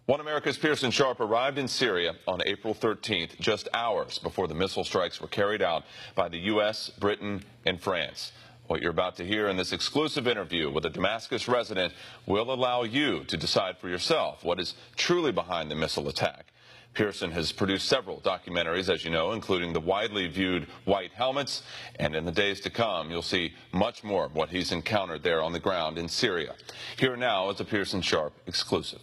One America's Pearson Sharp arrived in Syria on April 13th, just hours before the missile strikes were carried out by the U.S., Britain, and France. What you're about to hear in this exclusive interview with a Damascus resident will allow you to decide for yourself what is truly behind the missile attack. Pearson has produced several documentaries, as you know, including the widely viewed White Helmets, and in the days to come, you'll see much more of what he's encountered there on the ground in Syria. Here now is a Pearson Sharp exclusive.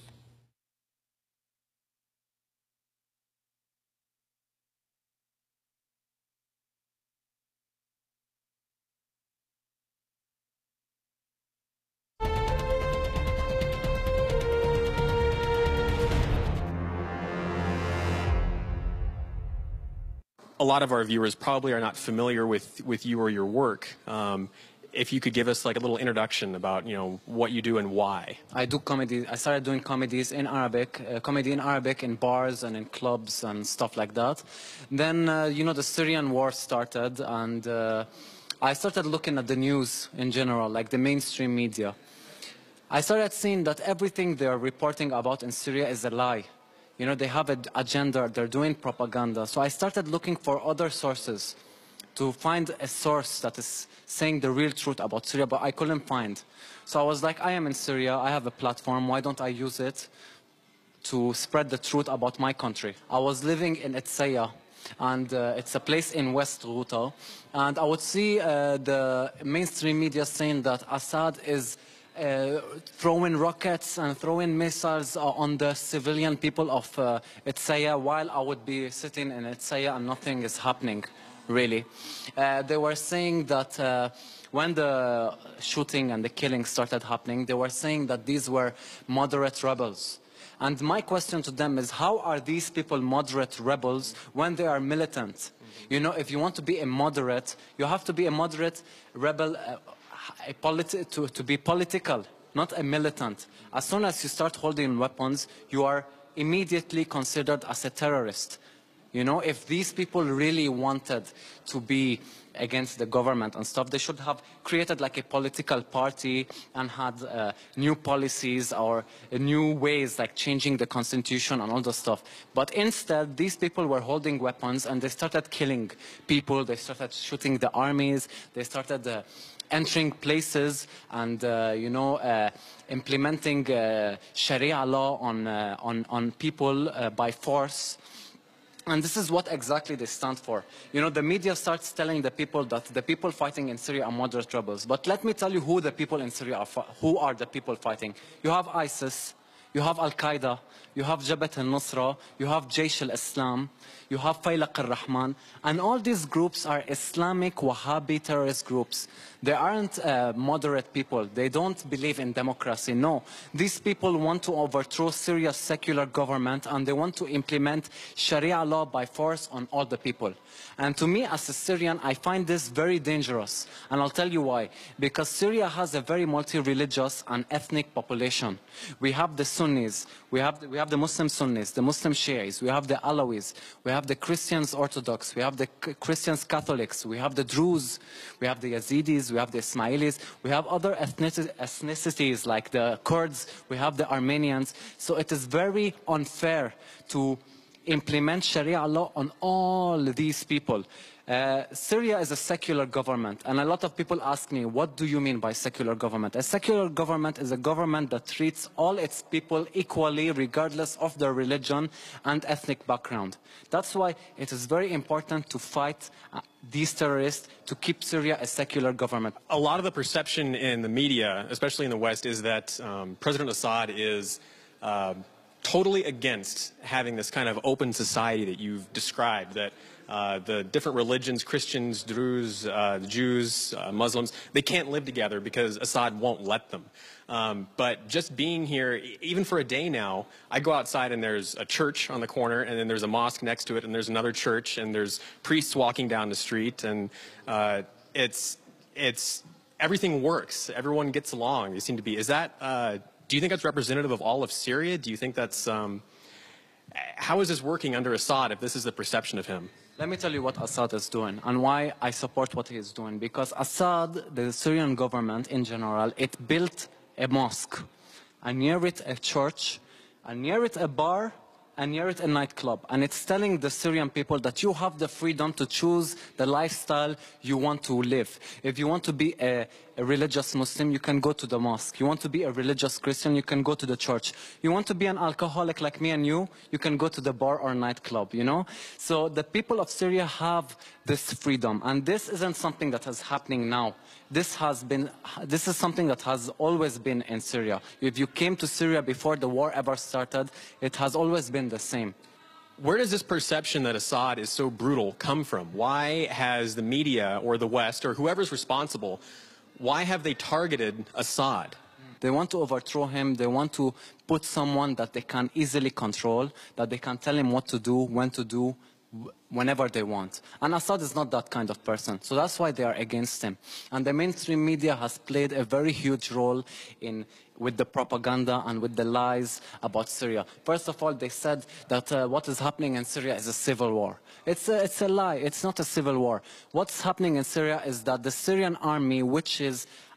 A lot of our viewers probably are not familiar with you or your work. If you could give us like a little introduction about, what you do and why. I do comedy. I started doing comedies in Arabic, comedy in Arabic in bars and in clubs and stuff like that. Then, the Syrian war started, and I started looking at the news in general, like the mainstream media. I started seeing that everything they're reporting about in Syria is a lie. They have an agenda, they're doing propaganda. So I started looking for other sources to find a source that is saying the real truth about Syria, but I couldn't find. So I was like, I am in Syria, I have a platform, why don't I use it to spread the truth about my country? I was living in Etsaya, and it's a place in West Ghouta, and I would see the mainstream media saying that Assad is throwing rockets and throwing missiles on the civilian people of Etsaya, while I would be sitting in Etsaya and nothing is happening, really. They were saying that when the shooting and the killing started happening, they were saying that these were moderate rebels. And my question to them is, how are these people moderate rebels when they are militant? If you want to be a moderate, you have to be a moderate rebel, to be political, not a militant. As soon as you start holding weapons, you are immediately considered as a terrorist. If these people really wanted to be against the government and stuff, they should have created like a political party and had new policies or new ways, like changing the constitution and all the stuff. But instead, these people were holding weapons and they started killing people, they started shooting the armies, they started entering places and, implementing Sharia law on people by force. And this is what exactly they stand for. The media starts telling the people that the people fighting in Syria are moderate rebels. But let me tell you who the people in Syria are. Who are the people fighting? You have ISIS, you have Al-Qaeda, you have Jabhat al-Nusra, you have Jaish al-Islam, you have Faylaq al-Rahman, and all these groups are Islamic Wahhabi terrorist groups. They aren't moderate people. They don't believe in democracy. No, these people want to overthrow Syria's secular government, and they want to implement Sharia law by force on all the people. And to me, as a Syrian, I find this very dangerous, and I'll tell you why. Because Syria has a very multi-religious and ethnic population. We have the Sunnis, we have the Muslim Sunnis, the Muslim Shiites, we have the Alawis, we have the Christians Orthodox, we have the Christians Catholics, we have the Druze, we have the Yazidis, we have the Ismailis, we have other ethnicities like the Kurds, we have the Armenians. So it is very unfair to implement Sharia law on all these people. Syria is a secular government, and a lot of people ask me, what do you mean by secular government? A secular government is a government that treats all its people equally, regardless of their religion and ethnic background. That's why it is very important to fight these terrorists to keep Syria a secular government. A lot of the perception in the media, especially in the West, is that President Assad is totally against having this kind of open society that you've described, that the different religions, Christians, Druze, Jews, Muslims, they can't live together because Assad won't let them. But just being here, even for a day now, I go outside and there's a church on the corner, and then there's a mosque next to it, and there's another church, and there's priests walking down the street, and everything works. Everyone gets along. They seem to be. Is that? Do you think that's representative of all of Syria? Do you think that's, how is this working under Assad if this is the perception of him? Let me tell you what Assad is doing and why I support what he is doing. Because Assad, the Syrian government in general, it built a mosque, and near it a church, and near it a bar, and near it a nightclub. And it's telling the Syrian people that you have the freedom to choose the lifestyle you want to live. If you want to be a religious Muslim, you can go to the mosque. You want to be a religious Christian, you can go to the church. You want to be an alcoholic like me and you can go to the bar or nightclub, you know? So the people of Syria have this freedom. And this isn't something that is happening now. This is something that has always been in Syria. If you came to Syria before the war ever started, it has always been the same. Where does this perception that Assad is so brutal come from? Why has the media or the West or whoever's responsible, why have they targeted Assad? They want to overthrow him. They want to put someone that they can easily control, that they can tell him what to do, when to do, whenever they want. And Assad is not that kind of person. So that's why they are against him. And the mainstream media has played a very huge role with the propaganda and with the lies about Syria. First of all, they said that what is happening in Syria is a civil war. It's a lie. It's not a civil war. What's happening in Syria is that the Syrian army, which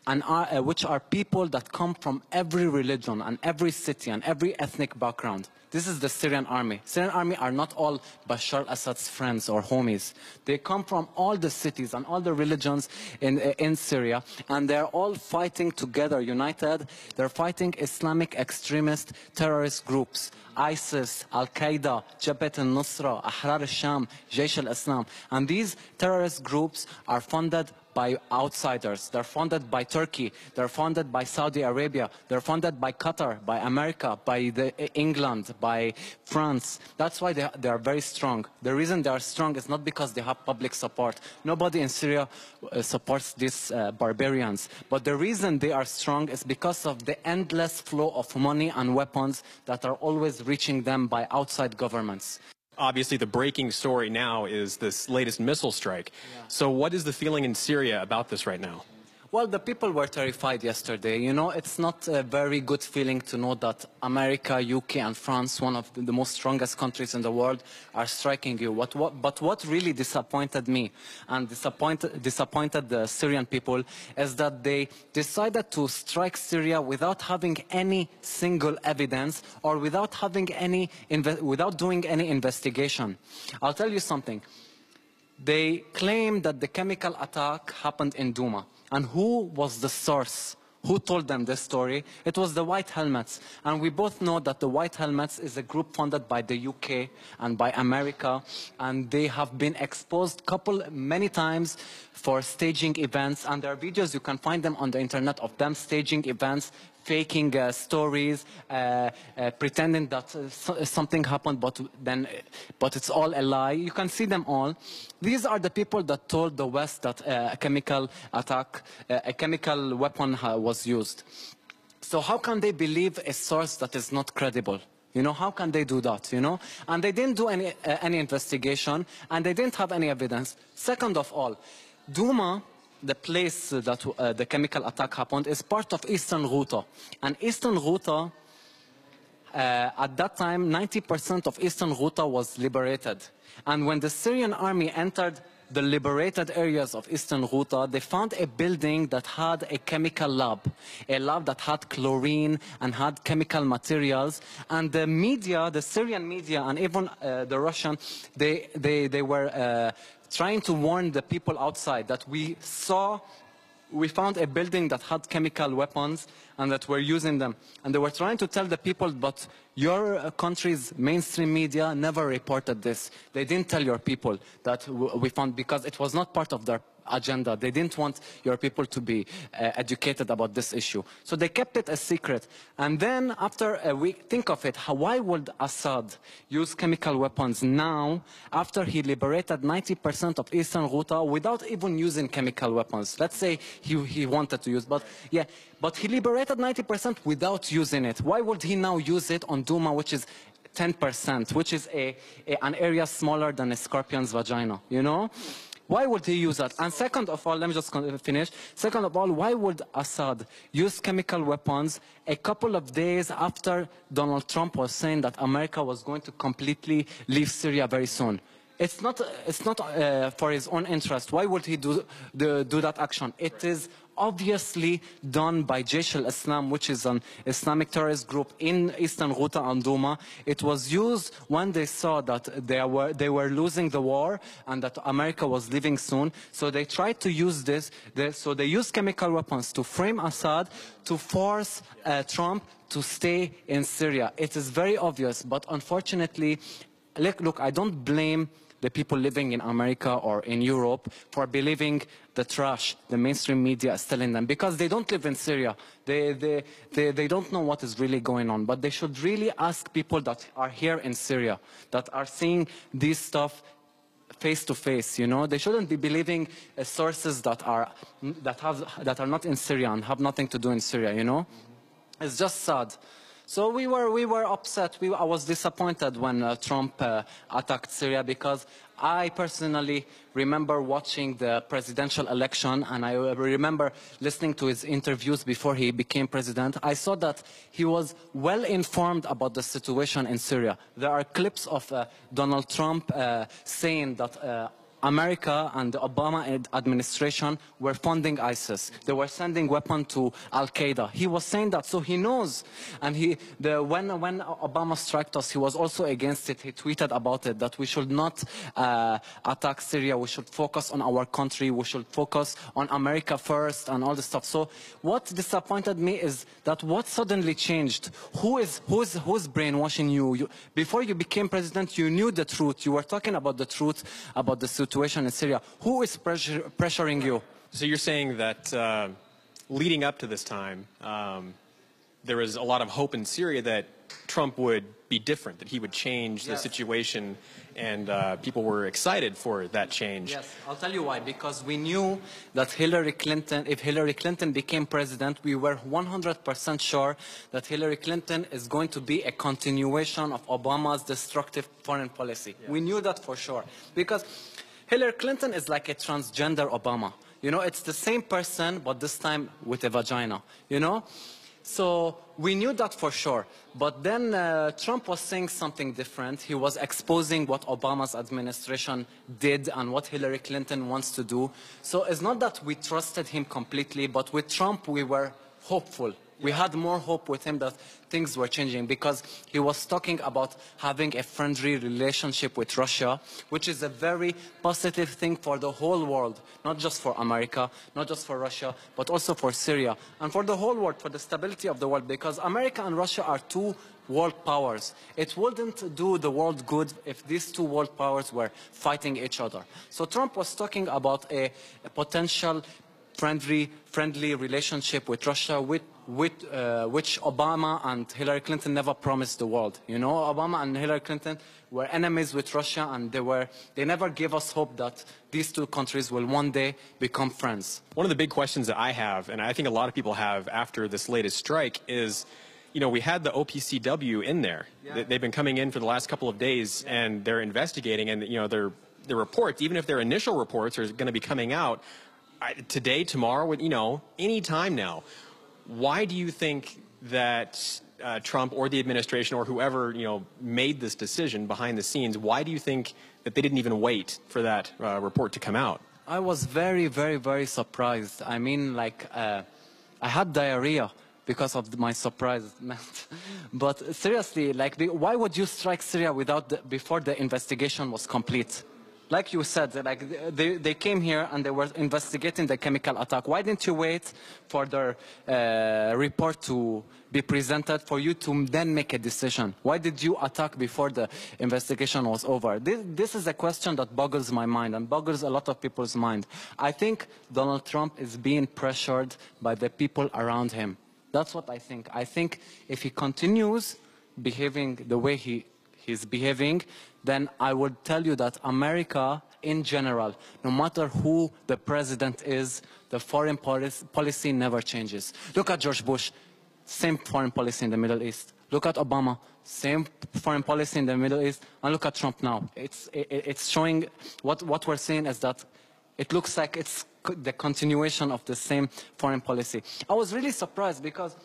are people that come from every religion and every city and every ethnic background. This is the Syrian army. Syrian army are not all Bashar al-Assad's friends or homies. They come from all the cities and all the religions in Syria, and they're all fighting together, united. They're fighting Islamic extremist terrorist groups. ISIS, Al-Qaeda, Jabhat al-Nusra, Ahrar al-Sham, Jaish al-Islam. And these terrorist groups are funded by outsiders. They're funded by Turkey. They're funded by Saudi Arabia. They're funded by Qatar, by America, by England, by France. That's why they are very strong. The reason they are strong is not because they have public support. Nobody in Syria supports these barbarians. But the reason they are strong is because of the endless flow of money and weapons that are always reaching them by outside governments. Obviously, the breaking story now is this latest missile strike. Yeah. So what is the feeling in Syria about this right now? Well, the people were terrified yesterday. You know, it's not a very good feeling to know that America, UK and France, one of the most strongest countries in the world, are striking you. But what really disappointed me and disappointed the Syrian people is that they decided to strike Syria without having any single evidence or without doing any investigation. I'll tell you something. They claim that the chemical attack happened in Douma. And who was the source? Who told them this story? It was the White Helmets. And we both know that the White Helmets is a group funded by the UK and by America. And they have been exposed many times for staging events. And there are videos, you can find them on the internet, of them staging events, faking stories, pretending that something happened, but it's all a lie. You can see them all. These are the people that told the West that a chemical weapon was used. So how can they believe a source that is not credible? You know, how can they do that, you know? And they didn't do any investigation, and they didn't have any evidence. Second of all, Douma, the place that the chemical attack happened, is part of Eastern Ghouta. And Eastern Ghouta, at that time, 90% of Eastern Ghouta was liberated. And when the Syrian army entered the liberated areas of Eastern Ghouta, they found a building that had a chemical lab, a lab that had chlorine and had chemical materials. And the media, the Syrian media, and even the Russian, they were trying to warn the people outside that we found a building that had chemical weapons and that we're using them. And they were trying to tell the people, but your country's mainstream media never reported this. They didn't tell your people that we found, because it was not part of their agenda. They didn't want your people to be educated about this issue. So they kept it a secret. And then after a week, think of it, why would Assad use chemical weapons now after he liberated 90% of Eastern Ghouta without even using chemical weapons? Let's say he wanted to use, but he liberated 90% without using it. Why would he now use it on Douma, which is 10%, which is an area smaller than a scorpion's vagina, you know? Why would he use that? And second of all, let me just finish. Second of all, why would Assad use chemical weapons a couple of days after Donald Trump was saying that America was going to completely leave Syria very soon? It's not for his own interest. Why would he do that action? It is obviously done by Jaish al-Islam, which is an Islamic terrorist group in eastern Ghouta and Douma. It was used when they saw that they were losing the war and that America was leaving soon. So they tried to use this. So they used chemical weapons to frame Assad, to force Trump to stay in Syria. It is very obvious, but unfortunately, look, I don't blame the people living in America or in Europe for believing the trash the mainstream media is telling them, because they don't live in Syria. They don't know what is really going on. But they should really ask people that are here in Syria, that are seeing this stuff face to face. You know, they shouldn't be believing sources that are not in Syria and have nothing to do in Syria. You know, it's just sad. So we were upset. I was disappointed when Trump attacked Syria, because I personally remember watching the presidential election, and I remember listening to his interviews before he became president. I saw that he was well informed about the situation in Syria. There are clips of Donald Trump saying that America and the Obama administration were funding ISIS. They were sending weapons to Al-Qaeda. He was saying that, so he knows. And when Obama struck us, he was also against it. He tweeted about it, that we should not attack Syria. We should focus on our country. We should focus on America first and all this stuff. So what disappointed me is that what suddenly changed. Who's brainwashing you? Before you became president, you knew the truth. You were talking about the truth about the situation in Syria. Who is pressuring you? So you're saying that leading up to this time, there was a lot of hope in Syria that Trump would be different, that he would change the situation, and people were excited for that change. Yes, I'll tell you why. Because we knew that Hillary Clinton, if Hillary Clinton became president, we were 100% sure that Hillary Clinton is going to be a continuation of Obama's destructive foreign policy. Yes. We knew that for sure. Because Hillary Clinton is like a transgender Obama. You know, it's the same person, but this time with a vagina, you know? So we knew that for sure. But then Trump was saying something different. He was exposing what Obama's administration did and what Hillary Clinton wants to do. So it's not that we trusted him completely, but with Trump we were hopeful. We had more hope with him that things were changing, because he was talking about having a friendly relationship with Russia, which is a very positive thing for the whole world, not just for America, not just for Russia, but also for Syria, and for the whole world, for the stability of the world, because America and Russia are two world powers. It wouldn't do the world good if these two world powers were fighting each other. So Trump was talking about a potential friendly relationship with Russia, which Obama and Hillary Clinton never promised the world. You know, Obama and Hillary Clinton were enemies with Russia, and they never gave us hope that these two countries will one day become friends. One of the big questions that I have, and I think a lot of people have after this latest strike, is, you know, we had the OPCW in there. Yeah. They've been coming in for the last couple of days, and they're investigating, and, you know, their reports, even if their initial reports are going to be coming out today, tomorrow, you know, any time now. Why do you think that Trump or the administration or whoever, you know, made this decision behind the scenes, why do you think that they didn't even wait for that report to come out? I was very, very, very surprised. I mean, like, I had diarrhea because of my surprise. But seriously, like, why would you strike Syria before the investigation was complete? Like you said, like they came here and they were investigating the chemical attack. Why didn't you wait for their report to be presented for you to then make a decision? Why did you attack before the investigation was over? This is a question that boggles my mind and boggles a lot of people's mind. I think Donald Trump is being pressured by the people around him. That's what I think. I think if he continues behaving the way he's behaving, then I would tell you that America in general, no matter who the president is, the foreign policy never changes. Look at George Bush, same foreign policy in the Middle East. Look at Obama, same foreign policy in the Middle East. And look at Trump now. It's showing, what we're seeing is that it looks like it's the continuation of the same foreign policy. I was really surprised because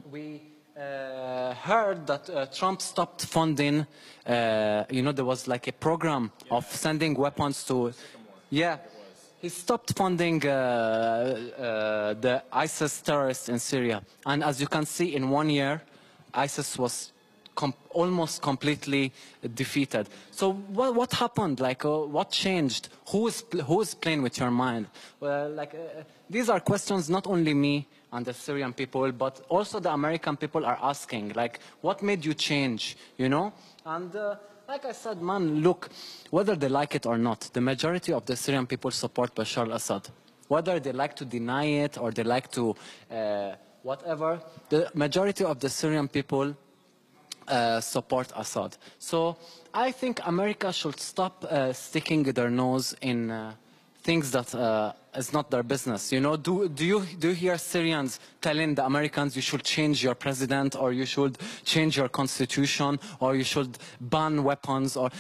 we heard that Trump stopped funding, you know, there was like a program of sending weapons to, yeah, He stopped funding the ISIS terrorists in Syria. And as you can see, in 1 year, ISIS was almost completely defeated. So what happened? Like, what changed? Who is playing with your mind? Well, these are questions not only me and the Syrian people, but also the American people are asking. Like, what made you change, you know? And like I said, man, look, whether they like it or not, the majority of the Syrian people support Bashar al-Assad. Whether they like to deny it or they like to whatever, the majority of the Syrian people support Assad. So I think America should stop sticking their nose in things that is not their business. You know, do you hear Syrians telling the Americans you should change your president, or you should change your constitution, or you should ban weapons? Or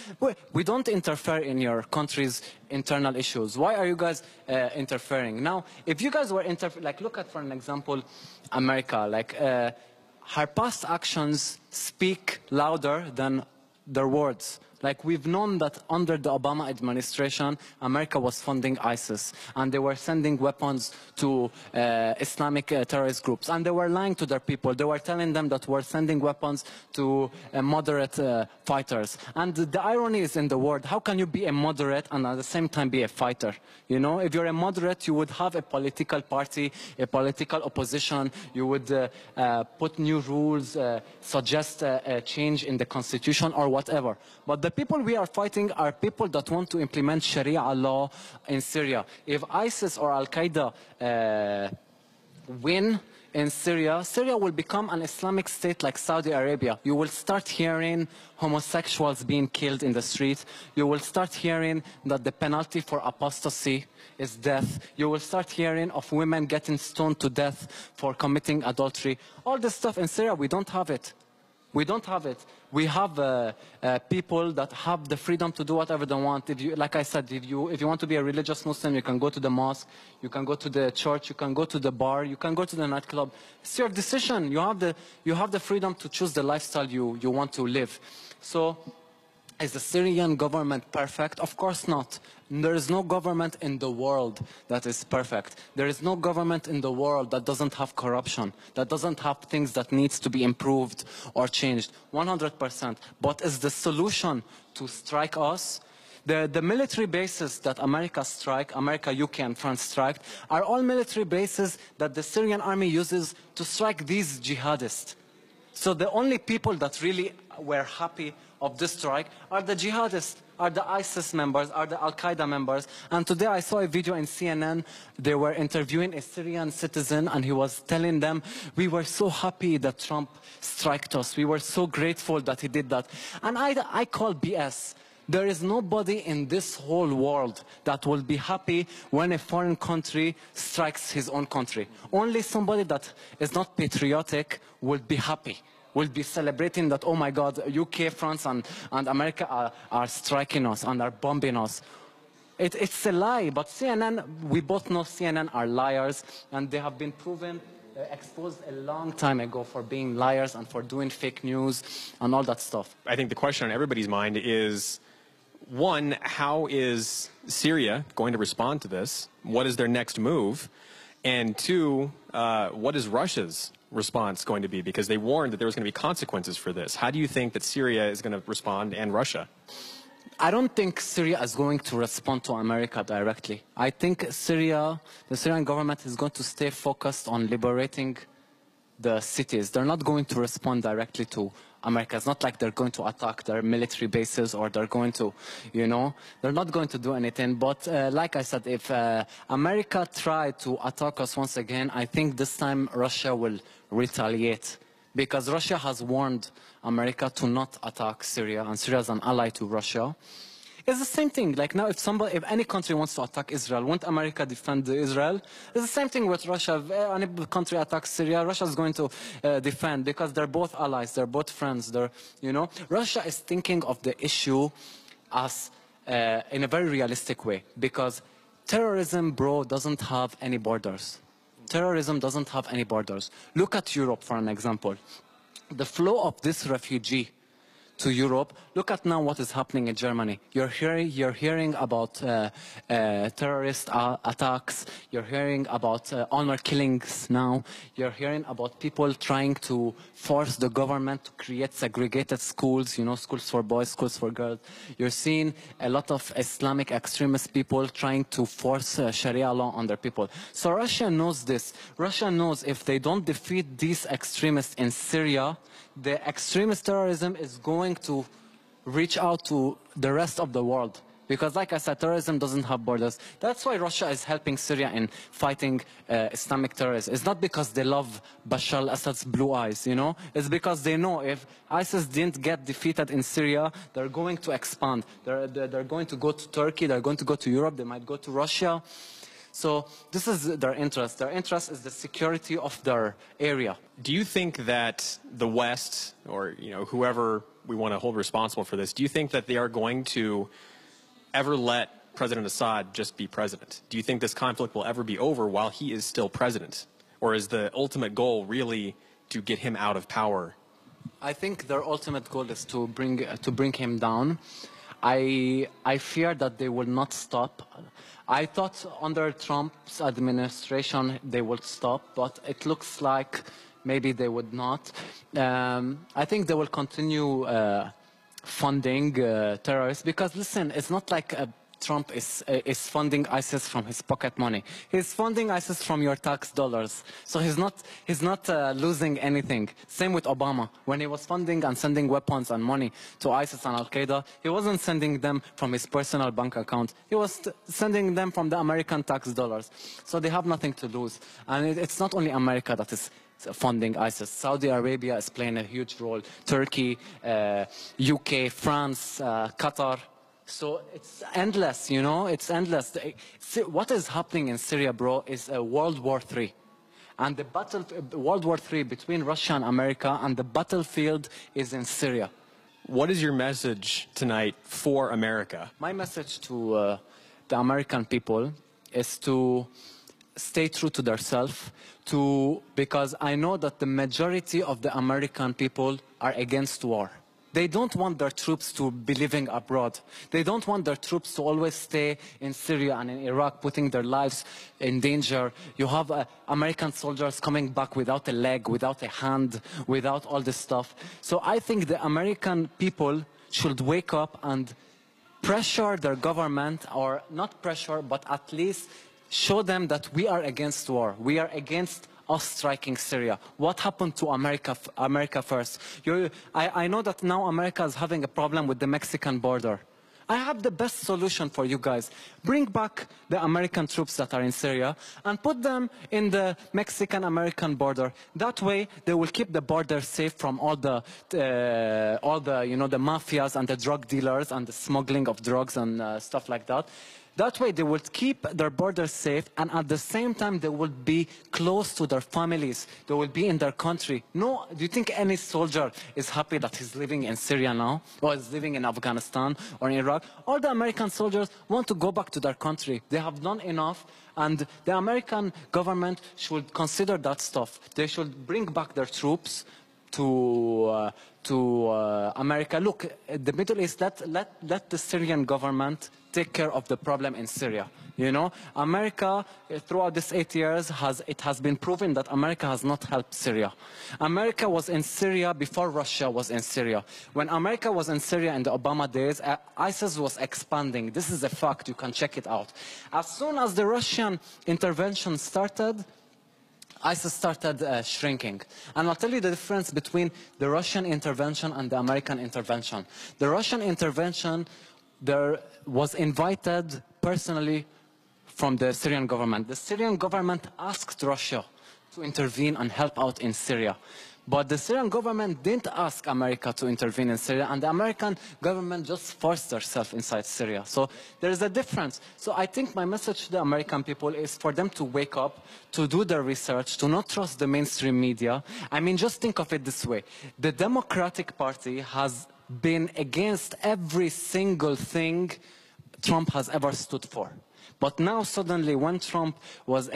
we don't interfere in your country's internal issues. Why are you guys interfering? Now, if you guys were like, look at, for an example, America. Like, her past actions speak louder than their words. Like, we've known that under the Obama administration, America was funding ISIS, and they were sending weapons to Islamic terrorist groups, and they were lying to their people. They were telling them that we're sending weapons to moderate fighters. And the irony is in the word. How can you be a moderate and at the same time be a fighter? You know, if you're a moderate, you would have a political party, a political opposition. You would put new rules, suggest a change in the constitution or whatever. But the people we are fighting are people that want to implement Sharia law in Syria. If ISIS or Al-Qaeda win in Syria, Syria will become an Islamic state like Saudi Arabia. You will start hearing homosexuals being killed in the street. You will start hearing that the penalty for apostasy is death. You will start hearing of women getting stoned to death for committing adultery. All this stuff in Syria, we don't have it. We don't have it. We have people that have the freedom to do whatever they want. If you, like I said, if you want to be a religious Muslim, you can go to the mosque, you can go to the church, you can go to the bar, you can go to the nightclub. It's your decision. You have the freedom to choose the lifestyle you want to live. So, is the Syrian government perfect? Of course not. There is no government in the world that is perfect. There is no government in the world that doesn't have corruption, that doesn't have things that needs to be improved or changed, 100%. But is the solution to strike us? The military bases that America strike, America, UK and France strike, are all military bases that the Syrian army uses to strike these jihadists. So the only people that really were happy of this strike are the jihadists, are the ISIS members, are the Al-Qaeda members. And today I saw a video in CNN. They were interviewing a Syrian citizen, and he was telling them, we were so happy that Trump striked us. We were so grateful that he did that. And I call BS. There is nobody in this whole world that will be happy when a foreign country strikes his own country. Only somebody that is not patriotic will be happy, will be celebrating that, oh my God, UK, France and America are striking us and are bombing us. It's a lie, but CNN, we both know CNN are liars, and they have been proven, exposed a long time ago for being liars and for doing fake news and all that stuff. I think the question on everybody's mind is, one, how is Syria going to respond to this? What is their next move? And two, what is Russia's response going to be? Because they warned that there was going to be consequences for this. How do you think that Syria is going to respond, and Russia? I don't think Syria is going to respond to America directly. I think the Syrian government is going to stay focused on liberating the cities. They're not going to respond directly to America. It's not like they're going to attack their military bases, or they're going to, you know, they're not going to do anything. But like I said, if America tried to attack us once again, I think this time Russia will retaliate, because Russia has warned America to not attack Syria, and Syria is an ally to Russia. It's the same thing. Like now, if any country wants to attack Israel, won't America defend Israel? It's the same thing with Russia. If any country attacks Syria, Russia is going to defend, because they're both allies, they're both friends. You know, Russia is thinking of the issue as in a very realistic way, because terrorism, bro, doesn't have any borders. Terrorism doesn't have any borders. Look at Europe for an example. The flow of this refugee to Europe. Look at now what is happening in Germany. You're hearing about terrorist attacks. You're hearing about honor killings now. You're hearing about people trying to force the government to create segregated schools, you know, schools for boys, schools for girls. You're seeing a lot of Islamic extremist people trying to force Sharia law on their people. So Russia knows this. Russia knows if they don't defeat these extremists in Syria, the extremist terrorism is going to reach out to the rest of the world. Because like I said, terrorism doesn't have borders. That's why Russia is helping Syria in fighting Islamic terrorists. It's not because they love Bashar al-Assad's blue eyes, you know? It's because they know if ISIS didn't get defeated in Syria, they're going to expand. They're going to go to Turkey, they're going to go to Europe, they might go to Russia. So this is their interest. Their interest is the security of their area. Do you think that the West, or whoever we want to hold responsible for this, do you think that they are going to ever let President Assad just be president? Do you think this conflict will ever be over while he is still president? Or is the ultimate goal really to get him out of power? I think their ultimate goal is to bring him down. I fear that they will not stop. I thought under Trump's administration they would stop, but it looks like maybe they would not. I think they will continue funding terrorists, because listen, it's not like Trump is funding ISIS from his pocket money. He's funding ISIS from your tax dollars. So he's not losing anything. Same with Obama. When he was funding and sending weapons and money to ISIS and Al-Qaeda, he wasn't sending them from his personal bank account. He was sending them from the American tax dollars. So they have nothing to lose. And it's not only America that is funding ISIS. Saudi Arabia is playing a huge role. Turkey, UK, France, Qatar. So it's endless, you know, it's endless. What is happening in Syria, bro, is a World War III. And the World War III between Russia and America, and the battlefield is in Syria. What is your message tonight for America? My message to the American people is to stay true to themselves, because I know that the majority of the American people are against war. They don't want their troops to be living abroad. They don't want their troops to always stay in Syria and in Iraq, putting their lives in danger. You have American soldiers coming back without a leg, without a hand, without all this stuff. So I think the American people should wake up and pressure their government, or not pressure, but at least show them that we are against war. We are against us striking Syria. What happened to America first? I know that now America is having a problem with the Mexican border. I have the best solution for you guys. Bring back the American troops that are in Syria and put them in the Mexican-American border. That way, they will keep the border safe from all the the mafias and the drug dealers and the smuggling of drugs and stuff like that. That way, they will keep their borders safe, and at the same time, they will be close to their families. They will be in their country. No, do you think any soldier is happy that he's living in Syria now, or is living in Afghanistan or in Iraq? All the American soldiers want to go back to their country. They have done enough, and the American government should consider that stuff. They should bring back their troops to America. Look, the Middle East, let the Syrian government take care of the problem in Syria. You know, America, throughout these 8 years, it has been proven that America has not helped Syria. America was in Syria before Russia was in Syria. When America was in Syria in the Obama days, ISIS was expanding. This is a fact. You can check it out. As soon as the Russian intervention started, ISIS started shrinking. And I'll tell you the difference between the Russian intervention and the American intervention. The Russian intervention, there was invited personally from the Syrian government. The Syrian government asked Russia to intervene and help out in Syria. But the Syrian government didn't ask America to intervene in Syria, and the American government just forced herself inside Syria. So there is a difference. So I think my message to the American people is for them to wake up, to do their research, to not trust the mainstream media. I mean, just think of it this way. The Democratic Party has been against every single thing Trump has ever stood for. But now suddenly when Trump was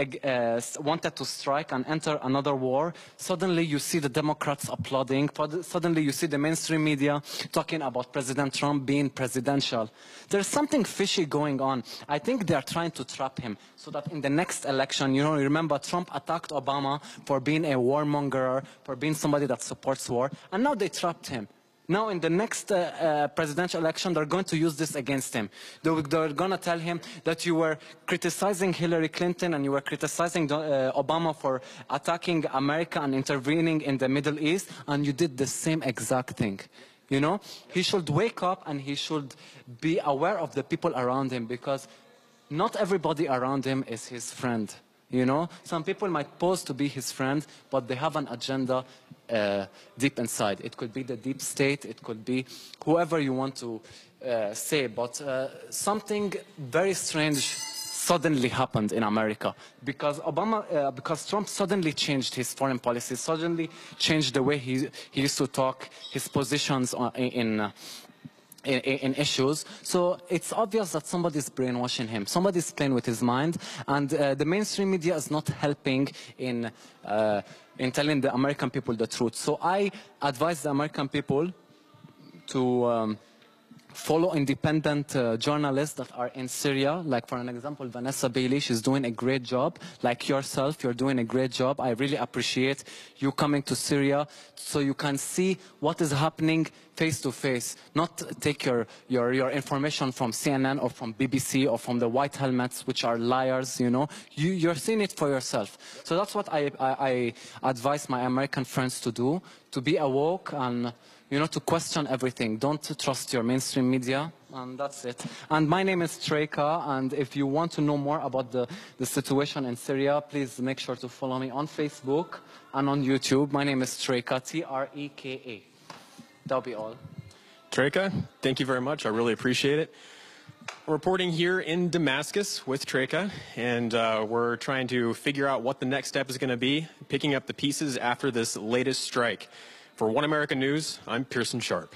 wanted to strike and enter another war, suddenly you see the Democrats applauding, suddenly you see the mainstream media talking about President Trump being presidential. There's something fishy going on. I think they're trying to trap him so that in the next election, you know, remember Trump attacked Obama for being a warmonger, for being somebody that supports war, and now they trapped him. Now in the next presidential election, they're going to use this against him. They're going to tell him that you were criticizing Hillary Clinton and you were criticizing Obama for attacking America and intervening in the Middle East, and you did the same exact thing. You know, he should wake up and he should be aware of the people around him, because not everybody around him is his friend. You know, some people might pose to be his friend, but they have an agenda deep inside. It could be the deep state, it could be whoever you want to say, but something very strange suddenly happened in America because because Trump suddenly changed his foreign policy, suddenly changed the way he used to talk, his positions in issues. So it's obvious that somebody's brainwashing him, somebody's playing with his mind, and the mainstream media is not helping in telling the American people the truth. So I advise the American people to follow independent journalists that are in Syria. Like, for an example, Vanessa Bailey, she's doing a great job. Like yourself, you're doing a great job. I really appreciate you coming to Syria so you can see what is happening face to face. Not take your information from CNN or from BBC or from the white helmets, which are liars, you know. You're seeing it for yourself. So that's what I advise my American friends to do, to be awoke and, you know, to question everything. Don't trust your mainstream media, and that's it. And my name is Treka, and if you want to know more about the situation in Syria, please make sure to follow me on Facebook and on YouTube. My name is Treka, T-R-E-K-A. That'll be all. Treka, thank you very much. I really appreciate it. We're reporting here in Damascus with Treka, and we're trying to figure out what the next step is going to be, picking up the pieces after this latest strike. For One American News, I'm Pearson Sharp.